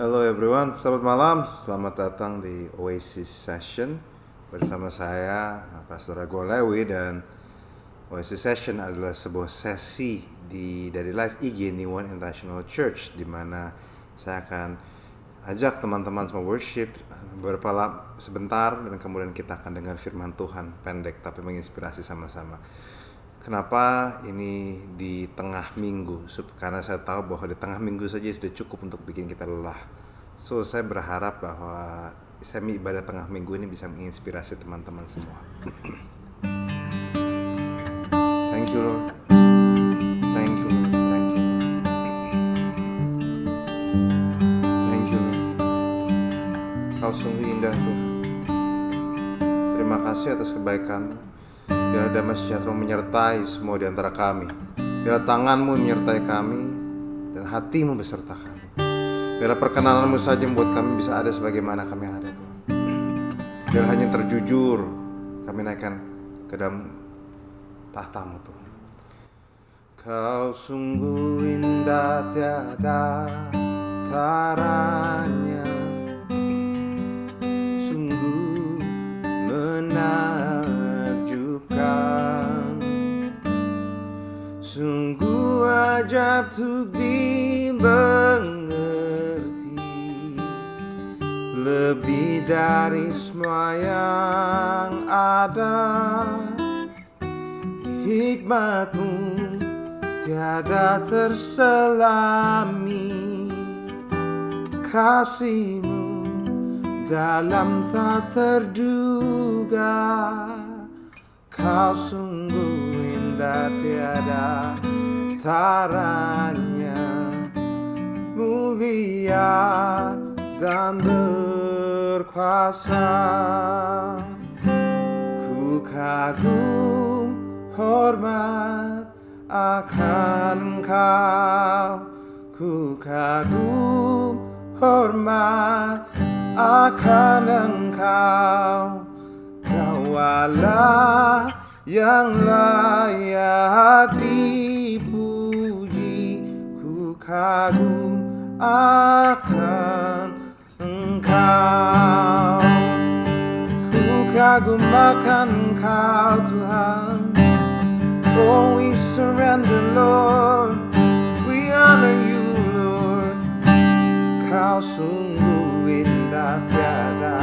Hello everyone, selamat malam. Selamat datang di Oasis Session bersama saya, Pastor Ago Lewi. Dan Oasis Session adalah sebuah sesi dari Live IG New One International Church, di mana saya akan ajak teman-teman semua worship sebentar, dan kemudian kita akan dengar firman Tuhan pendek tapi menginspirasi sama-sama. Kenapa ini di tengah minggu? Karena saya tahu bahwa di tengah minggu saja sudah cukup untuk bikin kita lelah. So saya berharap bahwa semi ibadah tengah minggu ini bisa menginspirasi teman-teman semua. Thank you Lord. Thank you Lord. Thank you. Thank you Lord. Kau sungguh indah Tuhan. Terima kasih atas kebaikan-Mu. Biar damai sejahtera menyertai semua di antara kami. Biar tangan-Mu menyertai kami dan hati-Mu beserta kami. Biar perkenalan-Mu saja membuat kami bisa ada sebagaimana kami ada Tuhan. Biar hanya terjujur kami naikkan ke dalam tahta-Mu Tuhan. Kau sungguh indah tiada taranya, sungguh sungguh ajaib untuk dimengerti, lebih dari semua yang ada. Hikmat-Mu tiada terselami, kasih-Mu dalam tak terduga. Kau sungguh indah tiada taranya, mulia dan berkuasa. Ku kagum hormat akan Engkau, ku kagum hormat akan Engkau. Kau Allah yang layak dipuji, ku kagum akan Engkau. Ku kagum akan Engkau Tuhan. Oh, we surrender Lord, we honor you Lord. Kau sungguh indah tiada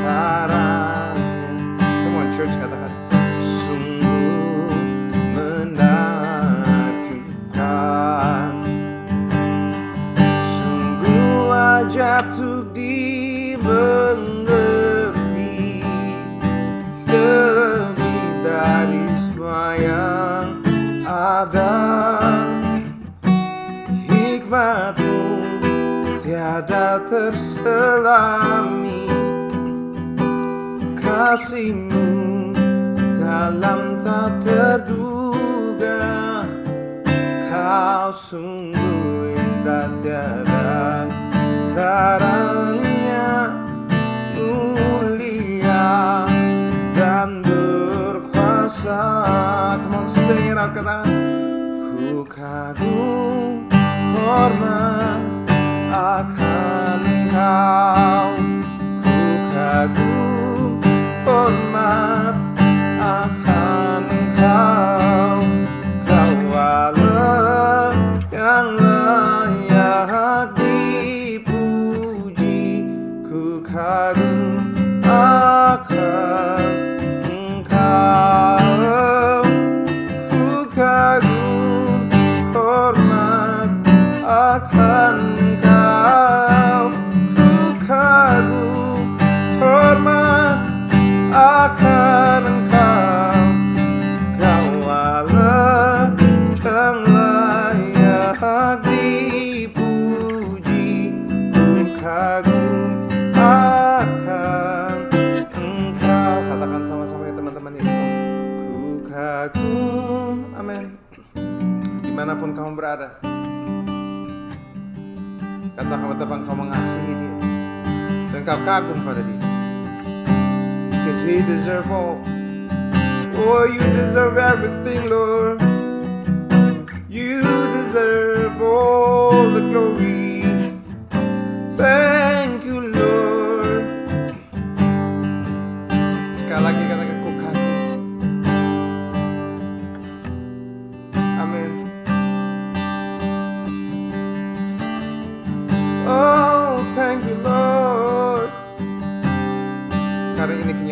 taranya. Come on church, katakan sungguh menakjubkan, sungguh ajaib untuk dimengerti, lebih dari semua yang ada. Hikmat-Mu tiada terselami, kasih-Mu dalam tak terduga. Kau sungguh indah tiada taranya, mulia dan berkuasa. Come on, sing it out, katakan ku kagum hormat akan Engkau, ku kagum hormat akan Engkau. Kau Allah yang layak dipuji, ku kagum akan Engkau, ku kagum hormat akan Engkau, ku kagum hormat akan Engkau. Kau Allah yang layak dipuji, ku kagum akan Engkau. Katakan sama-sama ya teman-teman ini. Ku kagum, amin. Dimanapun kamu berada, katakan teman kau mengasihi Dia dan kau kagum pada Dia. Because He deserves all. Oh, you deserve everything, Lord. You deserve all the glory.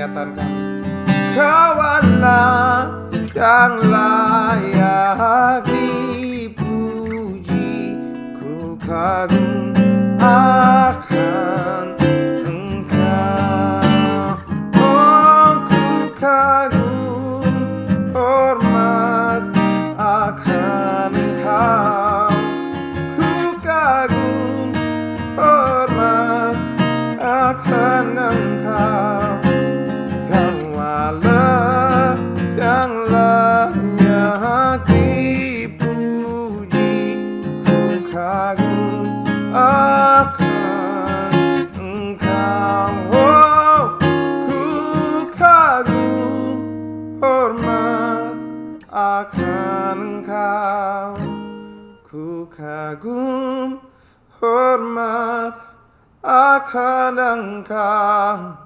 penyataan kami. Kau Allah yang layak dipuji, ku kagum akan Engkau. Oh, ku kagum hormat akan Engkau. Ku kagum hormat akan Engkau. Kau Allah yang layak dipuji, ku kagum akan Engkau. Oh, ku kagum hormat akan Engkau. Ku kagum hormat akan Engkau.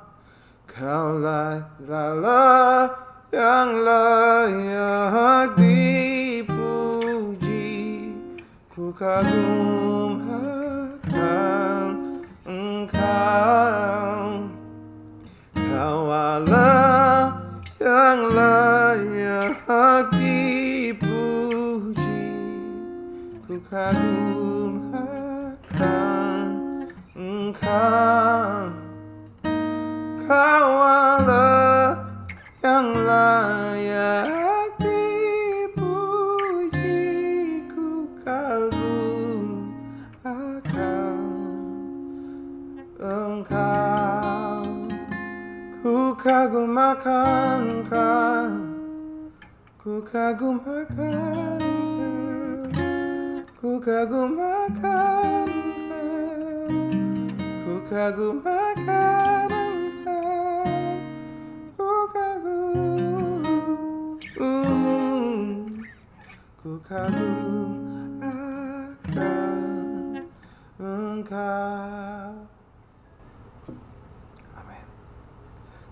Kaulah Allah yang layak dipuji, ku kagum akan Engkau. Kau Allah yang layak dipuji, ku kagum akan Engkau. Kau Allah yang layak dipuji, ku kagum akan Engkau. Ku kagum akan Engkau. Ku kagum akan Engkau. Ku kagum akan Engkau. Ku kagum akan ku kagum akan Engkau. Amin.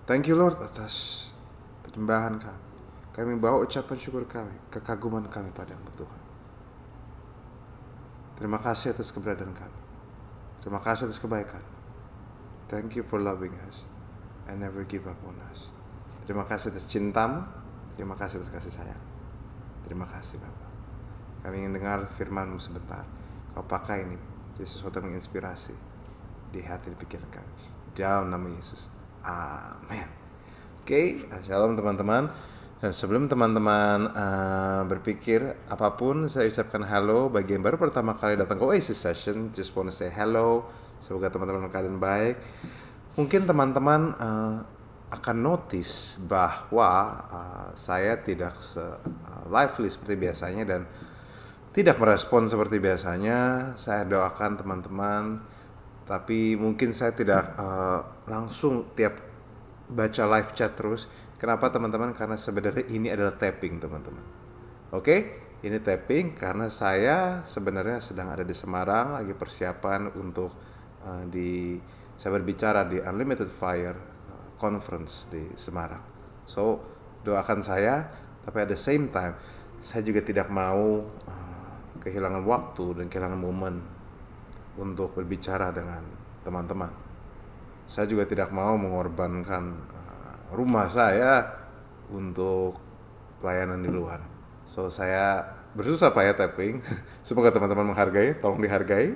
Thank you Lord atas penyembahan kami. Kami bawa ucapan syukur kami, kekaguman kami padamu Tuhan. Terima kasih atas keberadaan kami. Terima kasih atas kebaikan. Thank you for loving us and never give up on us. Terima kasih atas cintamu. Terima kasih atas kasih sayang. Terima kasih Bapak. Kami ingin dengar firman-Mu sebentar. Kau pakai ini jadi sesuatu yang menginspirasi di hati dan pikiran kami. Dalam nama Yesus. Amin. Oke, shalom teman-teman. Dan sebelum teman-teman berpikir apapun, saya ucapkan halo bagi yang baru pertama kali datang ke Oasis Session. Just want to say hello. Semoga teman-teman kalian baik. Mungkin teman-teman akan notice bahwa saya tidak lively seperti biasanya dan tidak merespon seperti biasanya. Saya doakan teman-teman, tapi mungkin saya tidak langsung tiap baca live chat terus. Kenapa teman-teman? Karena sebenarnya ini adalah tapping teman-teman. Oke? Ini tapping karena saya sebenarnya sedang ada di Semarang, lagi persiapan untuk saya berbicara di Unlimited Fire Conference di Semarang. So, doakan saya, tapi at the same time saya juga tidak mau kehilangan waktu dan kehilangan momen untuk berbicara dengan teman-teman. Saya juga tidak mau mengorbankan rumah saya untuk pelayanan di luar. So, saya bersusah payah tapping. Semoga teman-teman menghargai, tolong dihargai.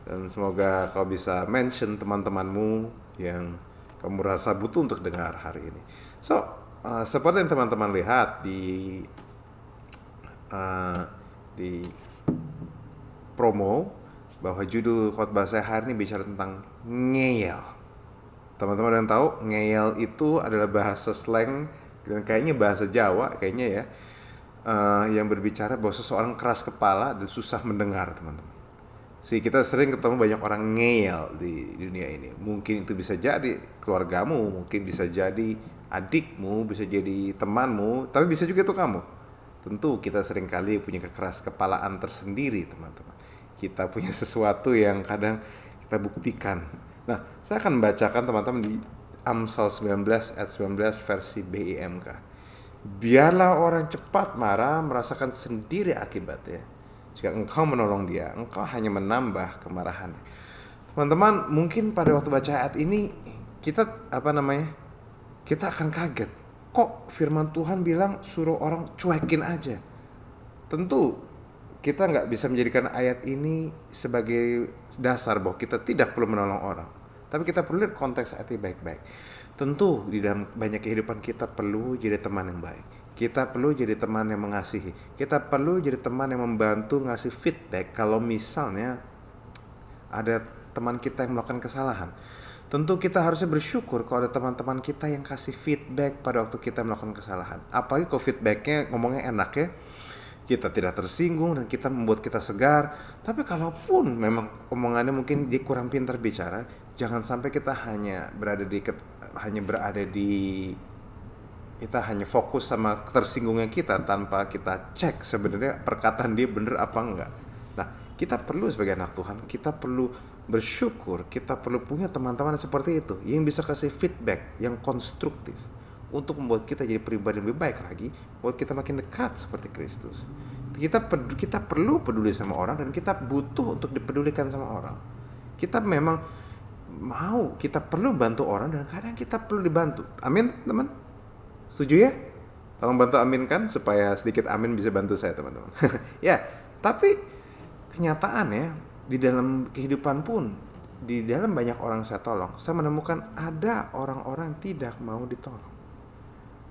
Dan semoga kau bisa mention teman-temanmu yang kamu rasa butuh untuk dengar hari ini. So, seperti yang teman-teman lihat di promo, bahwa judul khotbah saya hari ini bicara tentang ngeyel. Teman-teman ada yang tahu ngeyel itu adalah bahasa slang dan kayaknya bahasa Jawa kayaknya ya, yang berbicara bahwa seseorang keras kepala dan susah mendengar teman-teman. Kita sering ketemu banyak orang ngeyel di dunia ini. Mungkin itu bisa jadi keluargamu, mungkin bisa jadi adikmu, bisa jadi temanmu, tapi bisa juga itu kamu. Tentu kita seringkali punya kekeras kepalaan tersendiri teman-teman. Kita punya sesuatu yang kadang kita buktikan. Nah, saya akan membacakan teman-teman di Amsal 19 ayat 19 versi BIMK. Biarlah orang cepat marah merasakan sendiri akibatnya. Jika engkau menolong dia, engkau hanya menambah kemarahan. Teman-teman, mungkin pada waktu baca ayat ini kita kita akan kaget. Kok firman Tuhan bilang suruh orang cuekin aja? Tentu kita nggak bisa menjadikan ayat ini sebagai dasar bahwa kita tidak perlu menolong orang. Tapi kita perlu lihat konteks ayat ini baik-baik. Tentu di dalam banyak kehidupan kita perlu jadi teman yang baik. Kita perlu jadi teman yang mengasihi. Kita perlu jadi teman yang membantu ngasih feedback kalau misalnya ada teman kita yang melakukan kesalahan. Tentu kita harusnya bersyukur kalau ada teman-teman kita yang kasih feedback pada waktu kita melakukan kesalahan. Apalagi kalau feedbacknya ngomongnya enak ya, kita tidak tersinggung dan kita membuat kita segar. Tapi kalaupun memang omongannya mungkin dia kurang pintar bicara, jangan sampai kita hanya kita hanya fokus sama tersinggungnya kita tanpa kita cek sebenarnya perkataan dia bener apa enggak. Nah, kita perlu sebagai anak Tuhan, kita perlu bersyukur, kita perlu punya teman-teman seperti itu yang bisa kasih feedback yang konstruktif untuk membuat kita jadi pribadi yang lebih baik lagi, buat kita makin dekat seperti Kristus. Kita perlu peduli sama orang dan kita butuh untuk dipedulikan sama orang. Kita memang kita perlu bantu orang dan kadang kita perlu dibantu. Amin, teman? Setuju ya? Tolong bantu aminkan supaya sedikit amin bisa bantu saya, teman-teman. Ya, tapi kenyataannya di dalam kehidupan pun, di dalam banyak orang saya tolong, saya menemukan ada orang-orang yang tidak mau ditolong.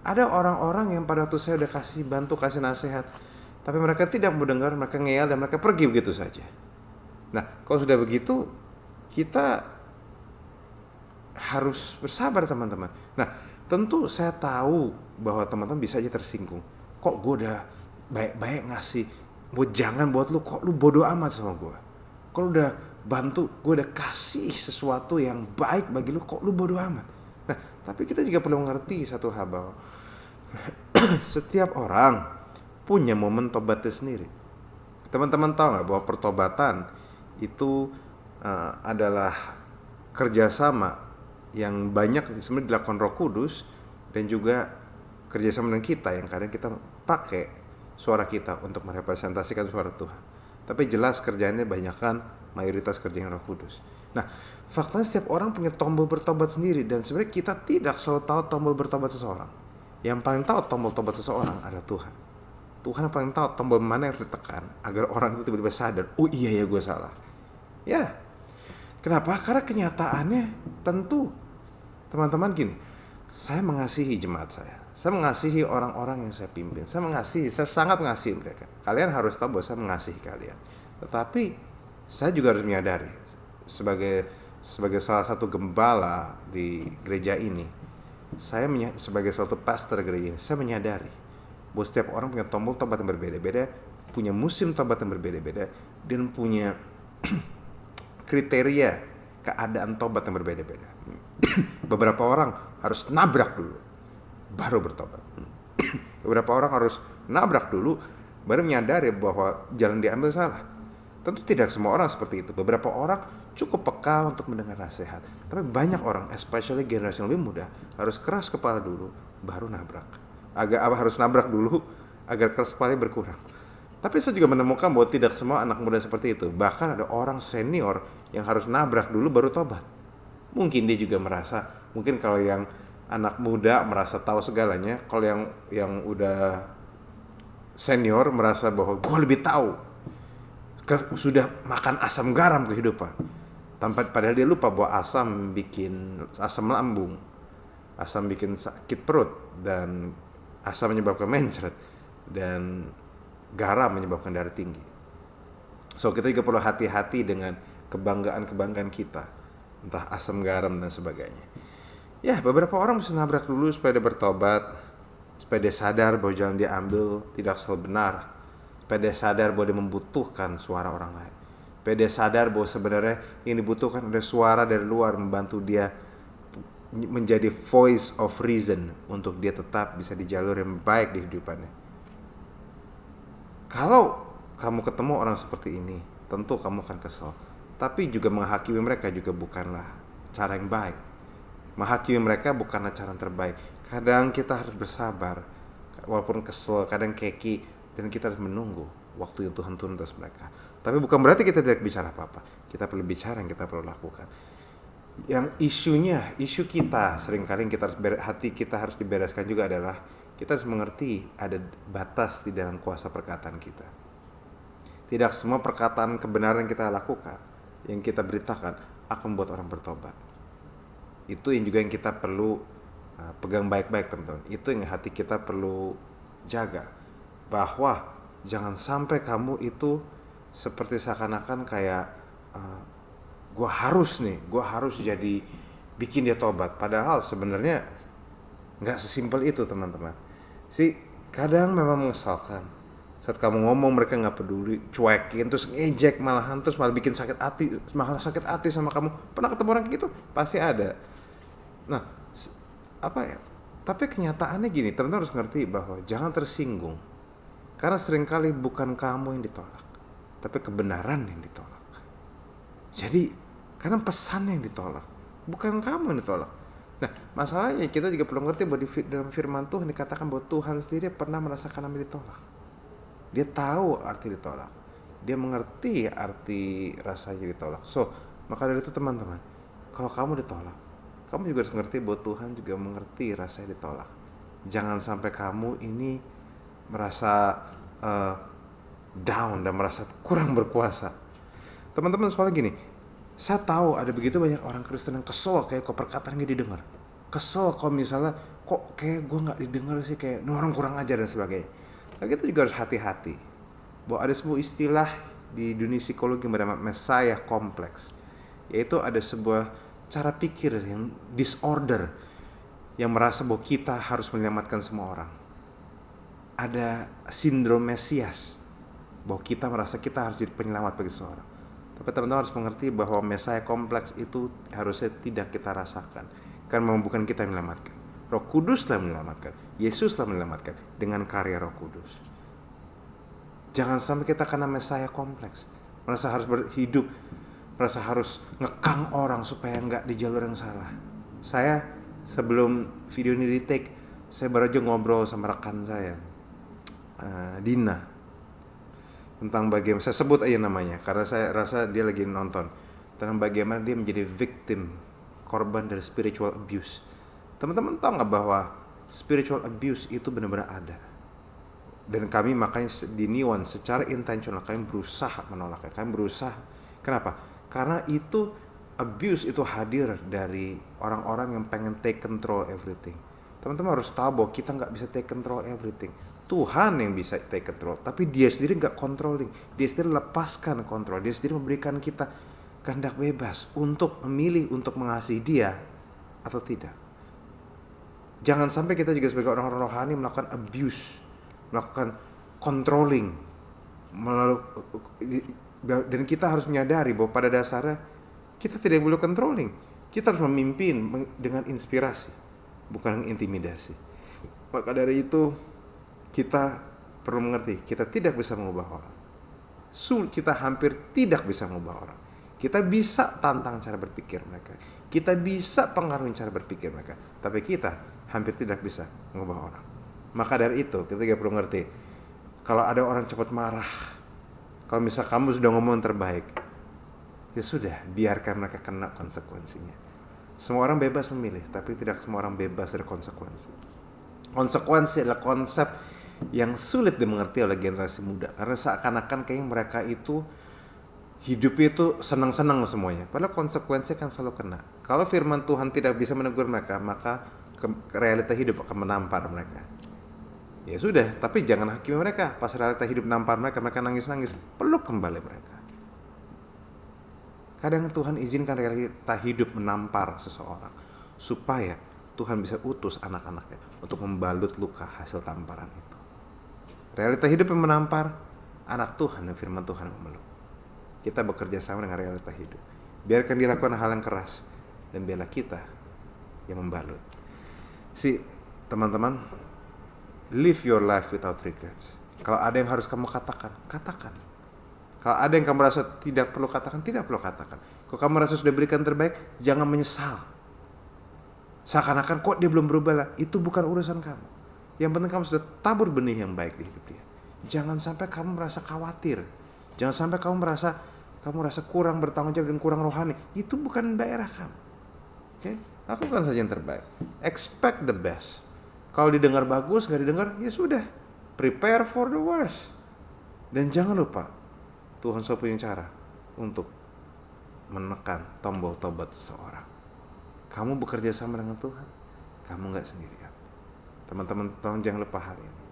Ada orang-orang yang pada waktu saya udah kasih nasihat, tapi mereka tidak mau dengar, mereka ngeyel dan mereka pergi begitu saja. Nah, kalau sudah begitu, kita harus bersabar, teman-teman. Nah, tentu saya tahu bahwa teman-teman bisa aja tersinggung. Kok gue udah baik-baik ngasih jangan buat lu, kok lu bodoh amat sama gue. Kalau udah bantu, gue udah kasih sesuatu yang baik bagi lu, kok lu bodoh amat. Nah, tapi kita juga perlu mengerti satu hal bahwa setiap orang punya momen tobatnya sendiri. Teman-teman tahu nggak bahwa pertobatan itu adalah kerjasama yang banyak sebenarnya dilakukan Roh Kudus dan juga kerjasama dengan kita yang kadang kita pakai suara kita untuk merepresentasikan suara Tuhan. Tapi jelas kerjaannya banyakkan mayoritas kerjaan Roh Kudus. Nah, faktanya setiap orang punya tombol bertobat sendiri dan sebenarnya kita tidak selalu tahu tombol bertobat seseorang. Yang paling tahu tombol tobat seseorang adalah Tuhan. Tuhan yang paling tahu tombol mana yang harus ditekan agar orang itu tiba-tiba sadar, oh iya ya gue salah. Ya, kenapa? Karena kenyataannya tentu teman-teman gini, saya mengasihi jemaat saya mengasihi orang-orang yang saya pimpin, saya sangat mengasihi mereka. Kalian harus tahu bahwa saya mengasihi kalian. Tetapi saya juga harus menyadari sebagai salah satu gembala di gereja ini, sebagai salah satu pastor gereja ini, saya menyadari bahwa setiap orang punya tombol tobat yang berbeda-beda, punya musim tobat yang berbeda-beda, dan punya kriteria keadaan tobat yang berbeda-beda. Beberapa orang harus nabrak dulu baru bertobat. Beberapa orang harus nabrak dulu baru menyadari bahwa jalan diambil salah. Tentu tidak semua orang seperti itu. Beberapa orang cukup peka untuk mendengar nasihat. Tapi banyak orang, especially generasi yang lebih muda, harus keras kepala dulu baru nabrak. Harus nabrak dulu agar keras kepalanya berkurang. Tapi saya juga menemukan bahwa tidak semua anak muda seperti itu. Bahkan ada orang senior yang harus nabrak dulu baru tobat. Mungkin dia juga merasa, mungkin kalau yang anak muda merasa tahu segalanya, kalau yang udah senior merasa bahwa gue lebih tahu, sudah makan asam garam kehidupan. Padahal dia lupa bahwa asam bikin asam lambung, asam bikin sakit perut, dan asam menyebabkan mencret, dan garam menyebabkan darah tinggi. So kita juga perlu hati-hati dengan kebanggaan kita, entah asam garam dan sebagainya. Ya, beberapa orang mesti nabrak dulu supaya dia bertobat, supaya dia sadar bahwa jalan dia ambil tidak selalu benar, supaya dia sadar bahwa dia membutuhkan suara orang lain, supaya dia sadar bahwa sebenarnya yang dibutuhkan ada suara dari luar membantu dia menjadi voice of reason untuk dia tetap bisa di jalur yang baik di hidupannya. Kalau kamu ketemu orang seperti ini, tentu kamu akan kesal. Tapi juga menghakimi mereka juga bukanlah cara yang baik. Menghakimi mereka bukanlah cara yang terbaik. Kadang kita harus bersabar, walaupun kesel, kadang keki, dan kita harus menunggu waktu yang Tuhan turun atas mereka. Tapi bukan berarti kita tidak bicara apa-apa. Kita perlu bicara yang kita perlu lakukan. Yang isu kita seringkali yang kita harus hati kita harus dibereskan juga adalah kita harus mengerti ada batas di dalam kuasa perkataan kita. Tidak semua perkataan kebenaran yang kita lakukan, yang kita beritakan akan membuat orang bertobat. Itu yang juga yang kita perlu pegang baik-baik teman-teman. Itu yang hati kita perlu jaga, bahwa jangan sampai kamu itu seperti seakan-akan kayak gue harus jadi bikin dia tobat. Padahal sebenarnya nggak sesimpel itu teman-teman. Kadang memang mengesalkan saat kamu ngomong mereka nggak peduli, cuekin, terus ngejek malahan, terus malah bikin sakit hati sama kamu. Pernah ketemu orang kayak gitu? Pasti ada. Nah, apa ya? Tapi kenyataannya gini, teman-teman harus ngerti bahwa jangan tersinggung, karena seringkali bukan kamu yang ditolak, tapi kebenaran yang ditolak. Jadi karena pesannya yang ditolak, bukan kamu yang ditolak. Nah, masalahnya kita juga perlu ngerti bahwa dalam firman Tuhan dikatakan bahwa Tuhan sendiri pernah merasakan namanya ditolak. Dia tahu arti ditolak. Dia mengerti arti rasanya ditolak. Maka dari itu teman-teman, kalau kamu ditolak, kamu juga harus mengerti bahwa Tuhan juga mengerti rasanya ditolak. Jangan sampai kamu ini merasa down dan merasa kurang berkuasa. Teman-teman, soalnya gini, saya tahu ada begitu banyak orang Kristen yang kesel kayak kok perkataannya didengar. Kesel kalau misalnya kok kayak gue gak didengar sih, kayak orang kurang ajar dan sebagainya. Nah, kita juga harus hati-hati bahwa ada sebuah istilah di dunia psikologi yang bernama Messiah Complex, yaitu ada sebuah cara pikir yang disorder yang merasa bahwa kita harus menyelamatkan semua orang. Ada sindrom Mesias, bahwa kita merasa kita harus jadi penyelamat bagi seseorang. Tapi teman-teman harus mengerti bahwa Messiah Complex itu harusnya tidak kita rasakan, karena memang bukan kita yang menyelamatkan. Roh Kudus telah menyelamatkan, Yesus telah menyelamatkan dengan karya Roh Kudus. Jangan sampai kita kena Messiah Complex, merasa harus berhidup, merasa harus ngekang orang supaya nggak di jalur yang salah. Saya sebelum video ini di-take, saya baru aja ngobrol sama rekan saya, Dina, tentang bagaimana, saya sebut aja namanya karena saya rasa dia lagi nonton, tentang bagaimana dia menjadi korban dari spiritual abuse. Teman-teman tahu nggak bahwa spiritual abuse itu benar-benar ada, dan kami makanya di Niwan secara intensional kami berusaha menolaknya. Kami berusaha, kenapa? Karena itu abuse itu hadir dari orang-orang yang pengen take control everything. Teman-teman harus tahu bahwa kita nggak bisa take control everything. Tuhan yang bisa take control, tapi dia sendiri nggak controlling. Dia sendiri lepaskan kontrol. Dia sendiri memberikan kita kehendak bebas untuk memilih untuk mengasihi dia atau tidak. Jangan sampai kita juga sebagai orang-orang rohani melakukan abuse, melakukan controlling, dan kita harus menyadari bahwa pada dasarnya kita tidak boleh controlling. Kita harus memimpin dengan inspirasi, bukan intimidasi. Maka dari itu kita perlu mengerti, kita tidak bisa mengubah orang. Kita hampir tidak bisa mengubah orang. Kita bisa tantang cara berpikir mereka, kita bisa pengaruhi cara berpikir mereka, tapi kita hampir tidak bisa mengubah orang. Maka dari itu kita juga perlu ngerti, kalau ada orang cepat marah, kalau misal kamu sudah ngomong terbaik, ya sudah, biarkan mereka kena konsekuensinya. Semua orang bebas memilih, tapi tidak semua orang bebas dari konsekuensi. Konsekuensi adalah konsep yang sulit dimengerti oleh generasi muda, karena seakan-akan kayaknya mereka itu hidupnya itu senang-senang semuanya, padahal konsekuensi kan selalu kena. Kalau firman Tuhan tidak bisa menegur mereka, maka realita hidup akan menampar mereka. Ya sudah, tapi jangan hakimi mereka. Pas realita hidup menampar mereka, mereka nangis-nangis, peluk kembali mereka. Kadang Tuhan izinkan realita hidup menampar seseorang supaya Tuhan bisa utus anak-anaknya untuk membalut luka hasil tamparan itu. Realita hidup yang menampar, anak Tuhan dan firman Tuhan yang memeluk. Kita bekerja sama dengan realita hidup. Biarkan dilakukan hal yang keras, dan biarlah kita yang membalut. Teman-teman, live your life without regrets. Kalau ada yang harus kamu katakan, katakan. Kalau ada yang kamu rasa tidak perlu katakan, tidak perlu katakan. Kalau kamu rasa sudah berikan terbaik, jangan menyesal. Seakan-akan kok dia belum berubah lah, itu bukan urusan kamu. Yang penting kamu sudah tabur benih yang baik di hidup dia. Jangan sampai kamu merasa khawatir. Jangan sampai kamu merasa kurang bertanggung jawab dan kurang rohani. Itu bukan daerah kamu. Oke, lakukan saja yang terbaik. Expect the best. Kalau didengar bagus, nggak didengar, ya sudah. Prepare for the worst. Dan jangan lupa, Tuhan selalu punya cara untuk menekan tombol tobat seseorang. Kamu bekerja sama dengan Tuhan, kamu nggak sendirian. Teman-teman, tolong jangan lupa hal ini.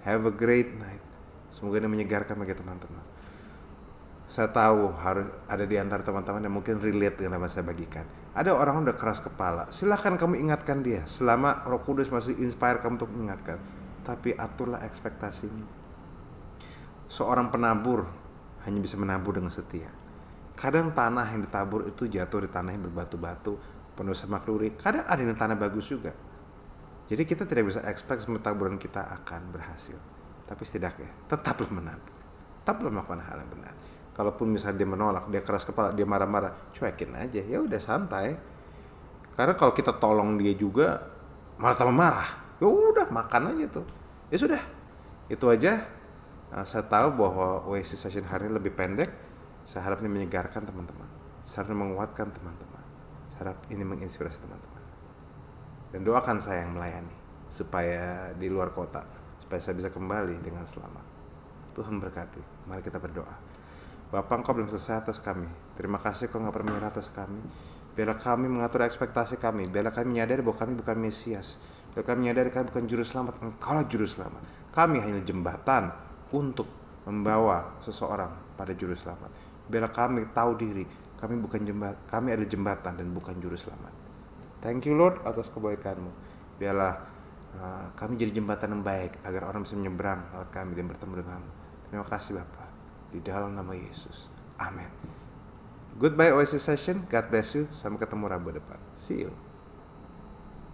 Have a great night. Semoga ini menyegarkan bagi teman-teman. Saya tahu harus ada di antara teman-teman yang mungkin relate dengan apa saya bagikan. Ada orang udah keras kepala, silahkan kamu ingatkan dia. Selama Roh Kudus masih inspire kamu untuk mengingatkan. Tapi aturlah ekspektasimu. Seorang penabur hanya bisa menabur dengan setia. Kadang tanah yang ditabur itu jatuh di tanah yang berbatu-batu, penuh sama kluri. Kadang ada yang tanah bagus juga. Jadi kita tidak bisa expect semua taburan kita akan berhasil. Tapi setidaknya tetaplah menabur. Tetaplah melakukan hal yang benar. Kalaupun misalnya dia menolak, dia keras kepala, dia marah-marah, cuekin aja. Ya udah santai. Karena kalau kita tolong dia juga malah tambah marah. Ya udah makan aja tuh. Ya sudah. Itu aja. Saya tahu bahwa Oasis Session hari ini lebih pendek. Saya harap ini menyegarkan teman-teman. Saya harap ini menguatkan teman-teman. Saya harap ini menginspirasi teman-teman. Dan doakan saya yang melayani supaya di luar kota, supaya saya bisa kembali dengan selamat. Tuhan berkati. Mari kita berdoa. Bapa, Engkau belum selesai atas kami. Terima kasih Kau nggak pernah menyerah atas kami. Biarlah kami mengatur ekspektasi kami. Biarlah kami menyadari bahwa kami bukan Mesias. Biarlah kami menyadari kami bukan juru selamat. Engkaulah juru selamat. Kami hanya jembatan untuk membawa seseorang pada juru selamat. Biarlah kami tahu diri. Kami bukan jembatan. Kami adalah jembatan dan bukan juru selamat. Thank you Lord atas kebaikan-Mu. Biarlah kami jadi jembatan yang baik agar orang bisa menyeberang lewat kami dan bertemu dengan-Mu. Terima kasih Bapa. Di dalam nama Yesus. Amin. Goodbye Oasis Session. God bless you. Sampai ketemu Rabu depan. See you.